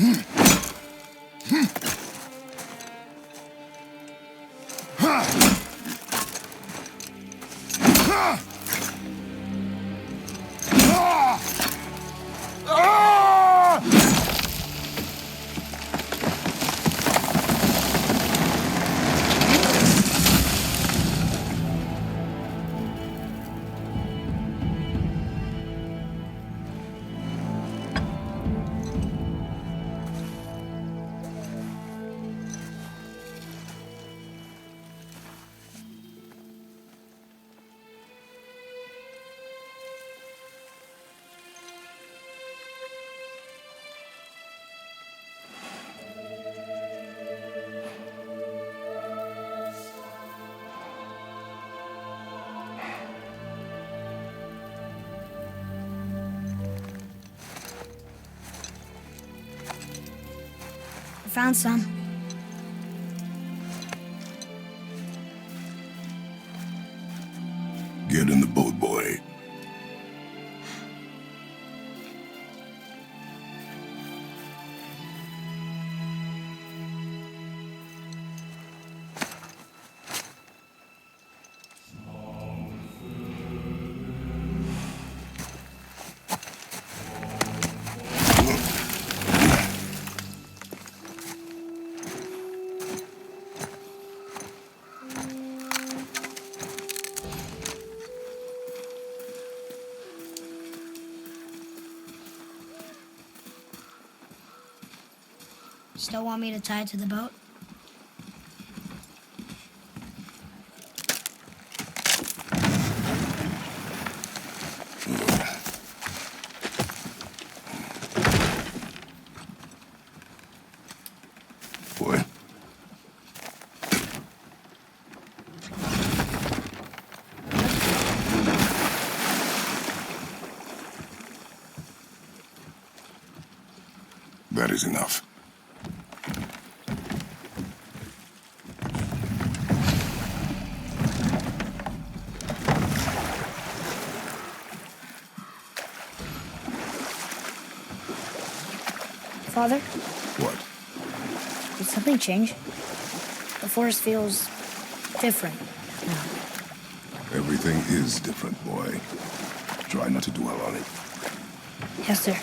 I found some. Get in the boat, boy. Still want me to tie it to the boat? Boy. That is enough. Father, What? did something change? The forest feels different now. Everything is different, boy. Try not to dwell on it. Yes, sir.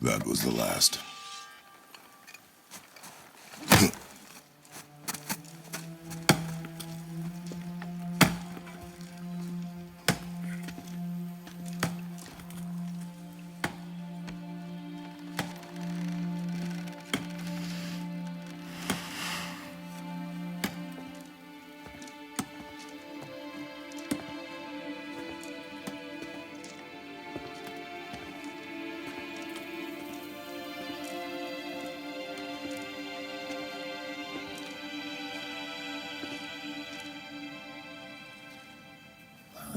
That was the last.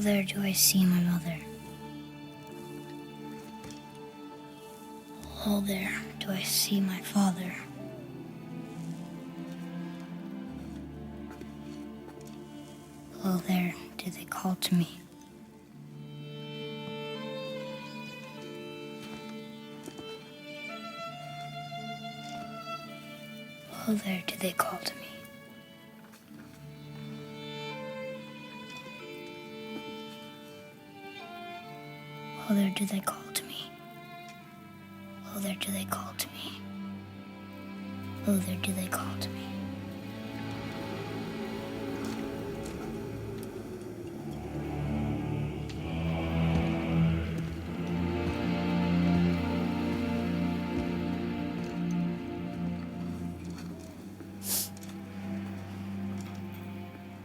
Oh, there do I see my mother. Oh, there do I see my father. Oh, there do they call to me. Oh, there do they call to me. Oh, there do they call to me. Oh, there do they call to me. Oh, there do they call to me.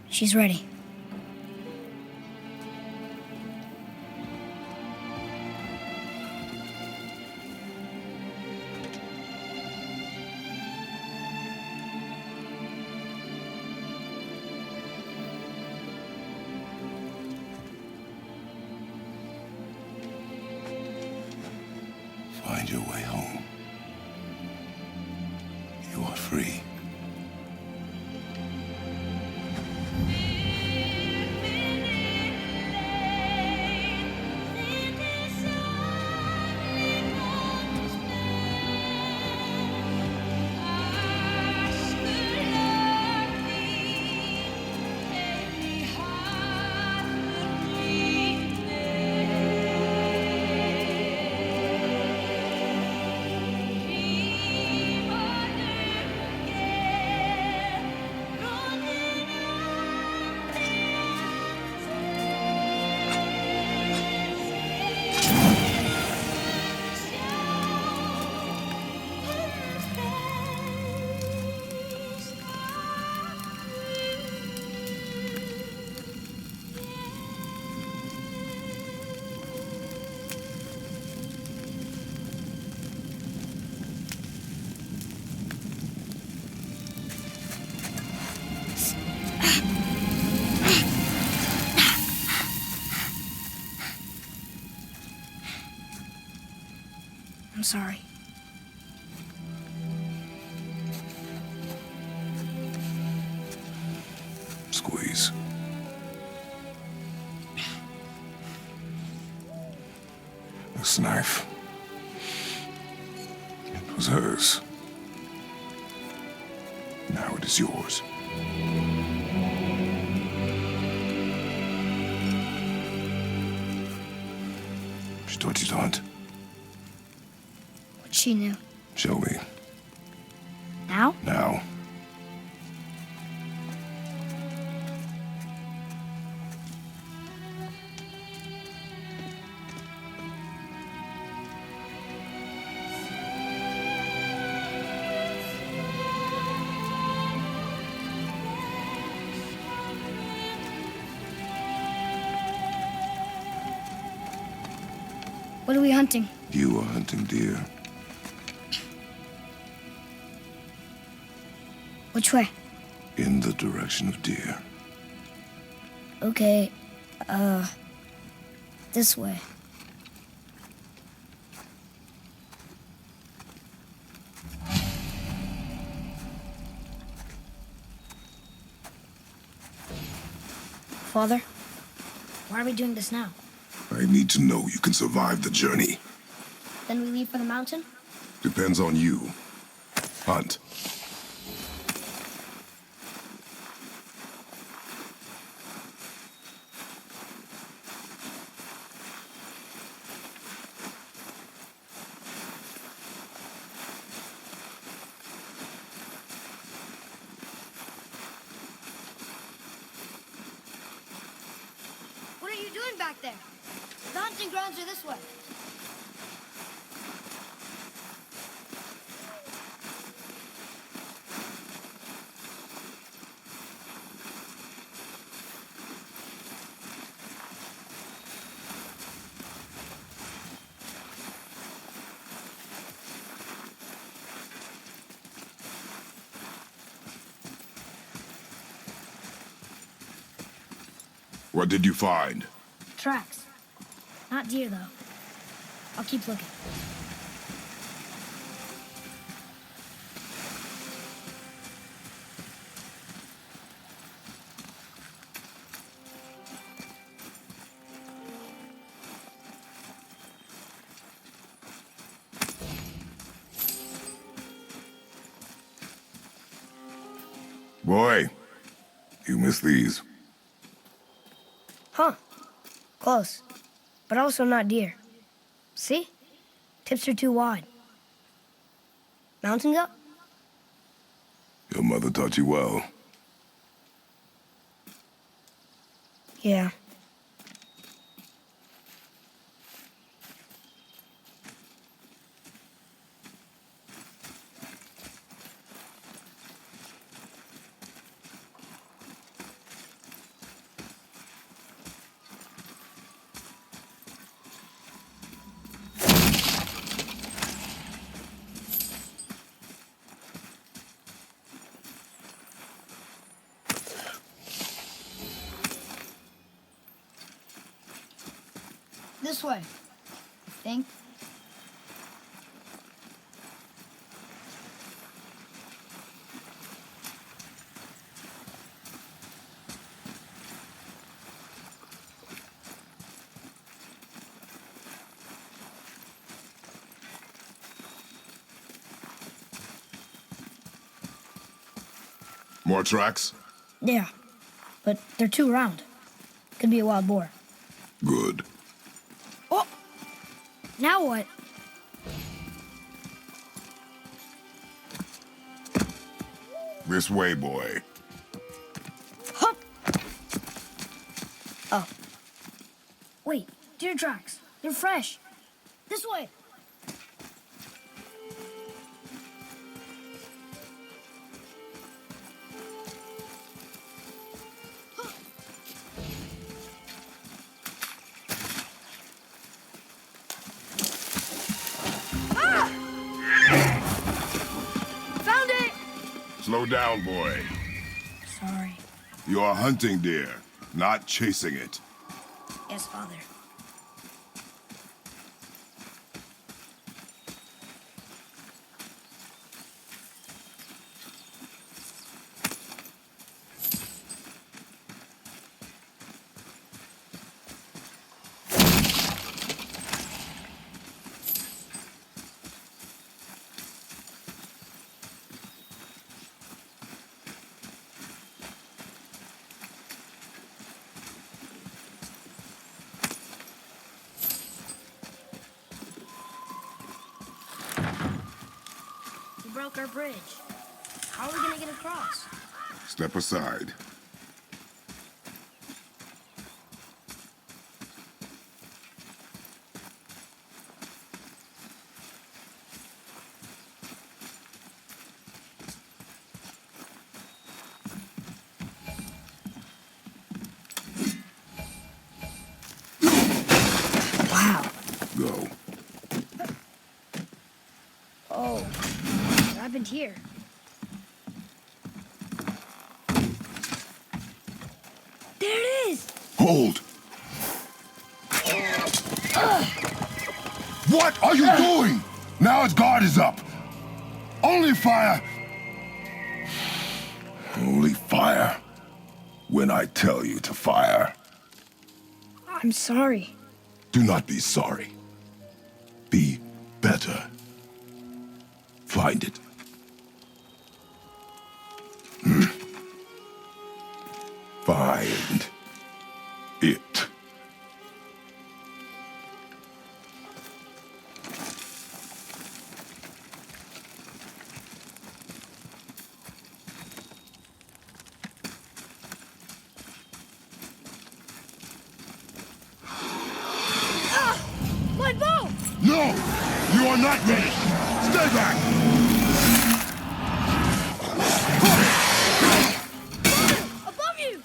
She's ready. Find your way home. You are free. I'm sorry. Squeeze. This knife. It was hers. Now it is yours. She taught you to hunt. What she knew. Show me. Now? Now. What are we hunting? You are hunting deer. Which way? In the direction of deer. Okay, this way. Father, why are we doing this now? I need to know you can survive the journey. Then we leave for the mountain? Depends on you. Hunt. What are you doing back there? The hunting grounds are this way. What did you find? Tracks. Not deer, though. I'll keep looking. Boy, you missed these. Huh. Close. But also not deer. See? Tips are too wide. Mountain goat? Your mother taught you well. Yeah. This way, I think. More tracks? Yeah, but they're too round. Could be a wild boar. Good. Oh! Now what? This way, boy. Hup! Oh. Wait, deer tracks. They're fresh. This way. Found it! Slow down, boy. Sorry. You are hunting deer, not chasing it. Yes, Father. We broke our bridge. How are we gonna get across? Step aside. Wow. Go. Oh, what happened here? There it is! Hold! What are you doing? Now its guard is up. Only fire. Only fire. When I tell you to fire. I'm sorry. Do not be sorry. Be better. Find it. Find it. My bow! No! You are not ready! Stay back! Above you!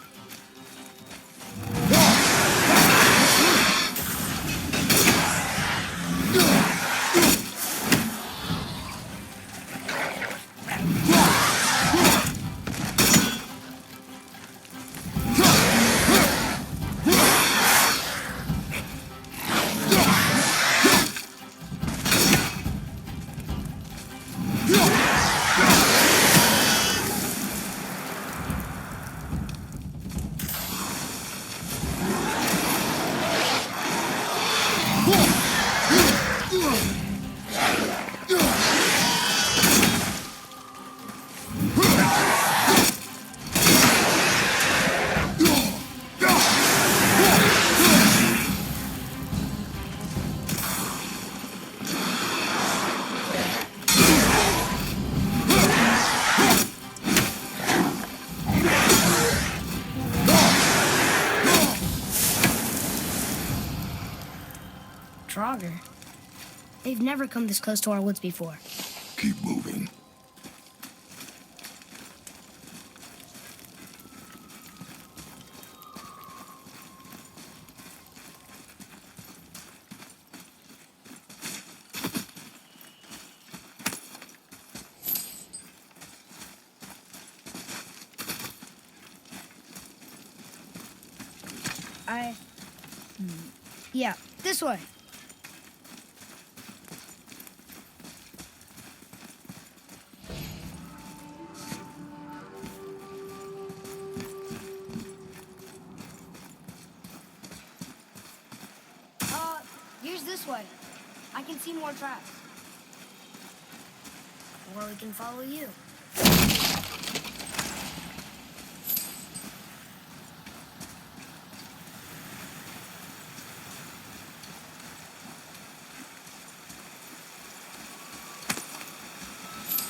Frogger. They've never come this close to our woods before. Keep moving. Yeah, this way. Here's this way. I can see more tracks. Or we can follow you.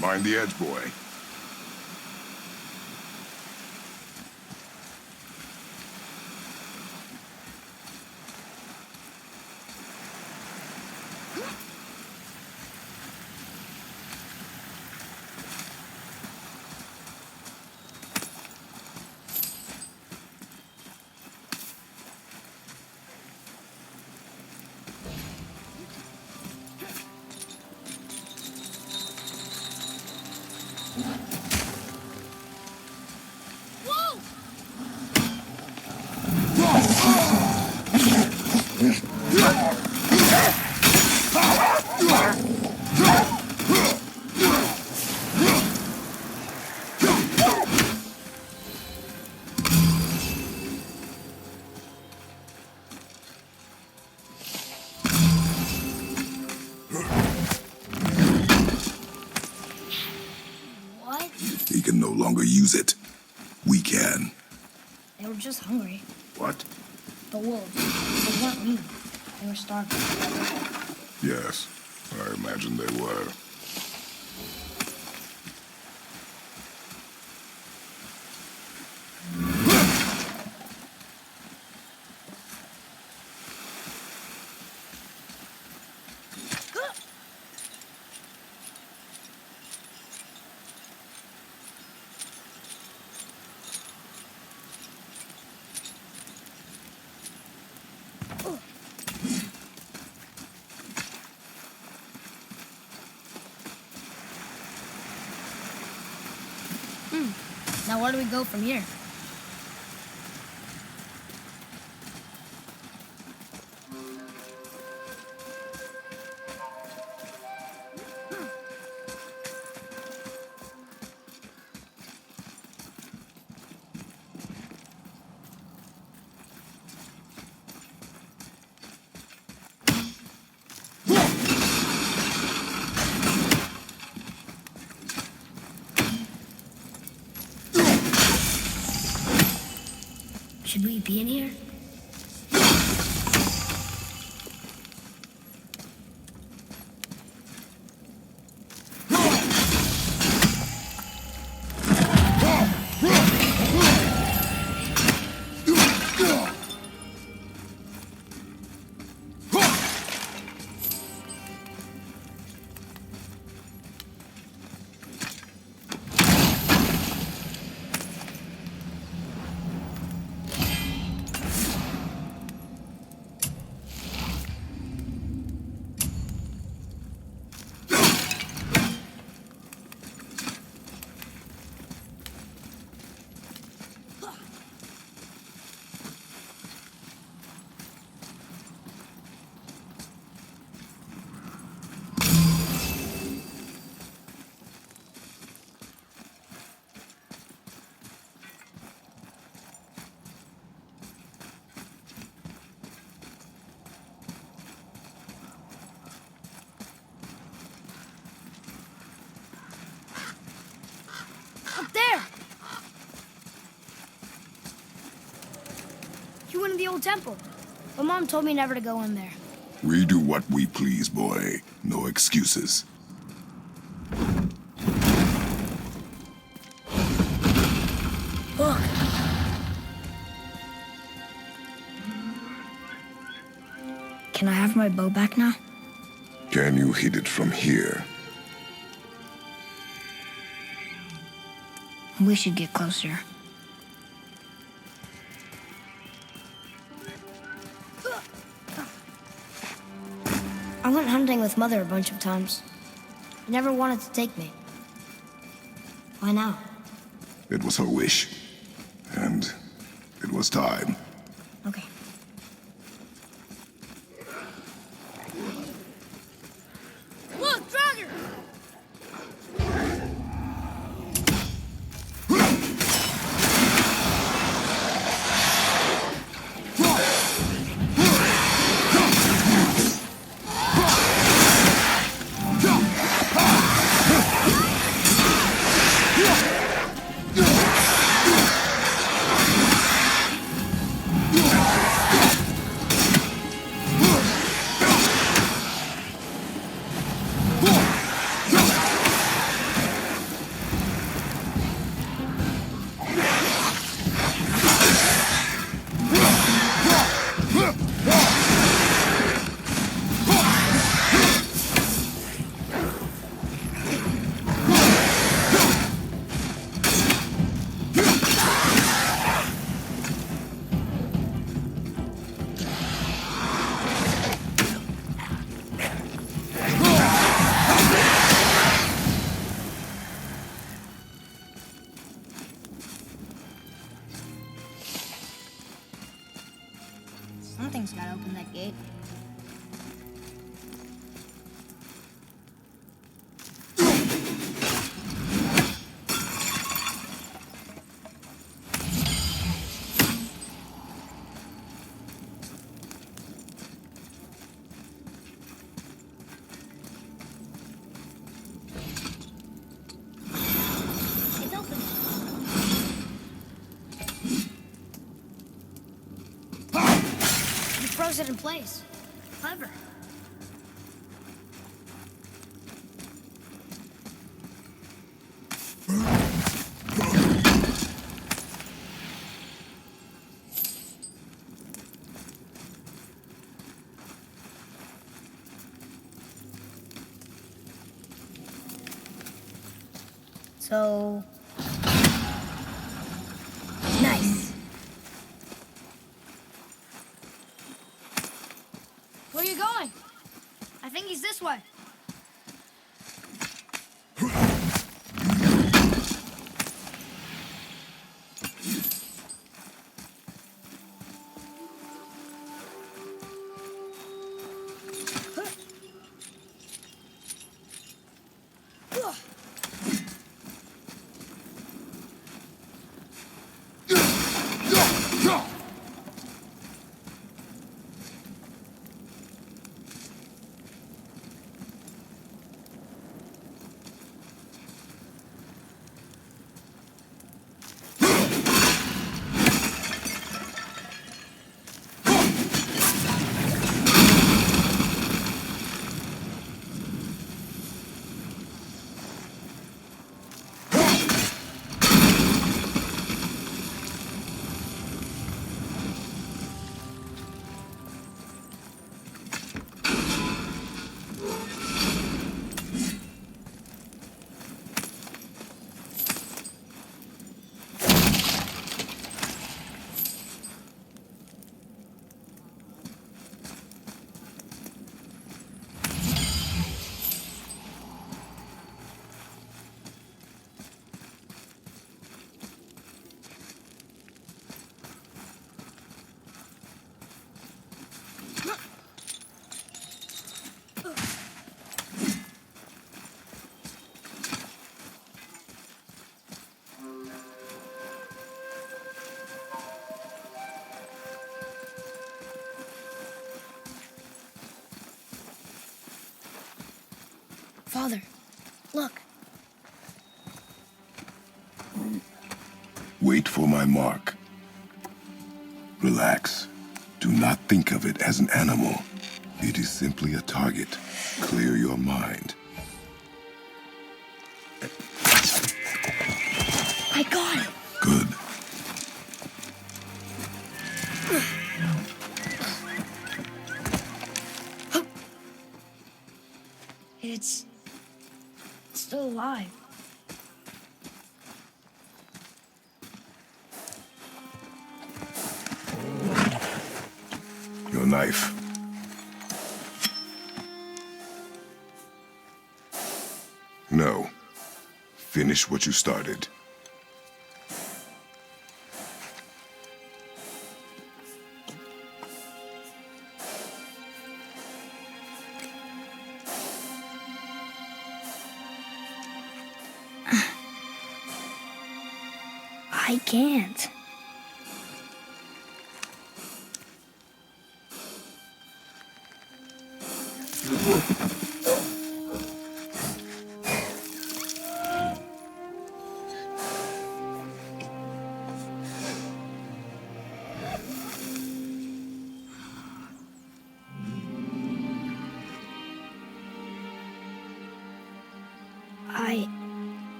Mind the edge, boy. What? He can no longer use it. We can. They were just hungry. What? The wolves. They weren't mean. They were starving. Yes, I imagine they were. Now where do we go from here? Should we be in here? Up there! You went in the old temple. But Mom told me never to go in there. We do what we please, boy. No excuses. Look! Can I have my bow back now? Can you hit it from here? We should get closer. I went hunting with Mother a bunch of times. She never wanted to take me. Why now? It was her wish. And it was time. Okay. Look, Draugr! Something's gotta open that gate. It's open. You froze it in place. Clever. So... nice. Where are you going? I think he's this way. Father, look. Wait for my mark. Relax. Do not think of it as an animal. It is simply a target. Clear your mind. I got it. Good. It's still alive. Your knife. No. Finish what you started. I can't.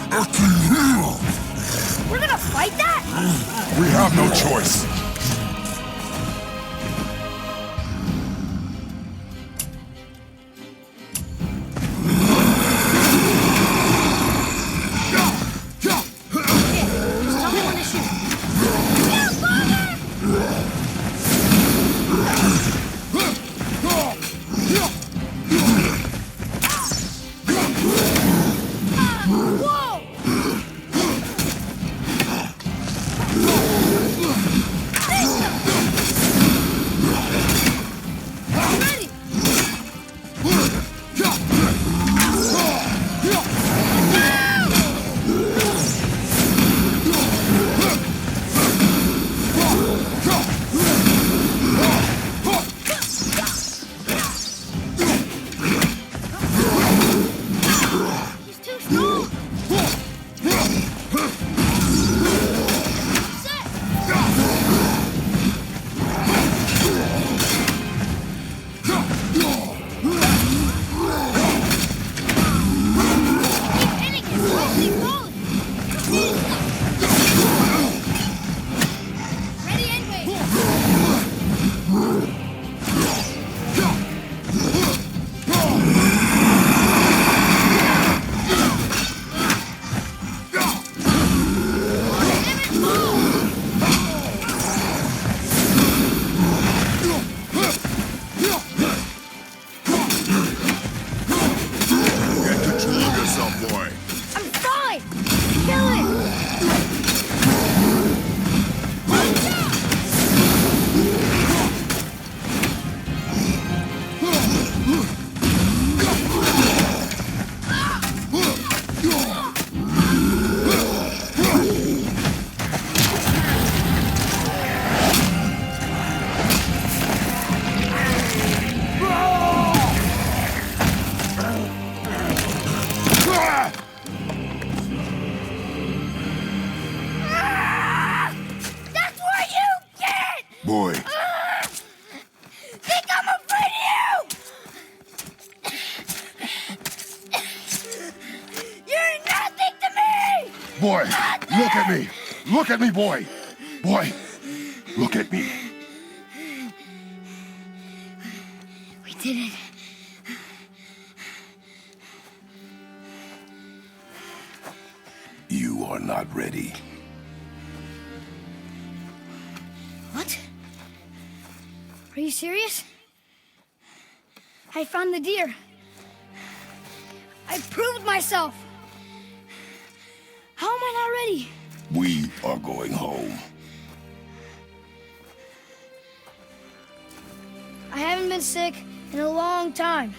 Atreus! We're gonna fight that? We have no choice. Just tell me when to shoot. Whoa! Ready! He's too strong. Get control of yourself, boy. I'm fine! Kill it! That's what you get! Boy, Think I'm afraid of you! You're nothing to me! boy, look at me. Look at me, boy. Boy, look at me. We did it. You are not ready. What? Are you serious? I found the deer. I proved myself. How am I not ready? We are going home. I haven't been sick in a long time.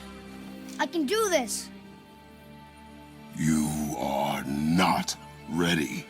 I can do this. You are not ready.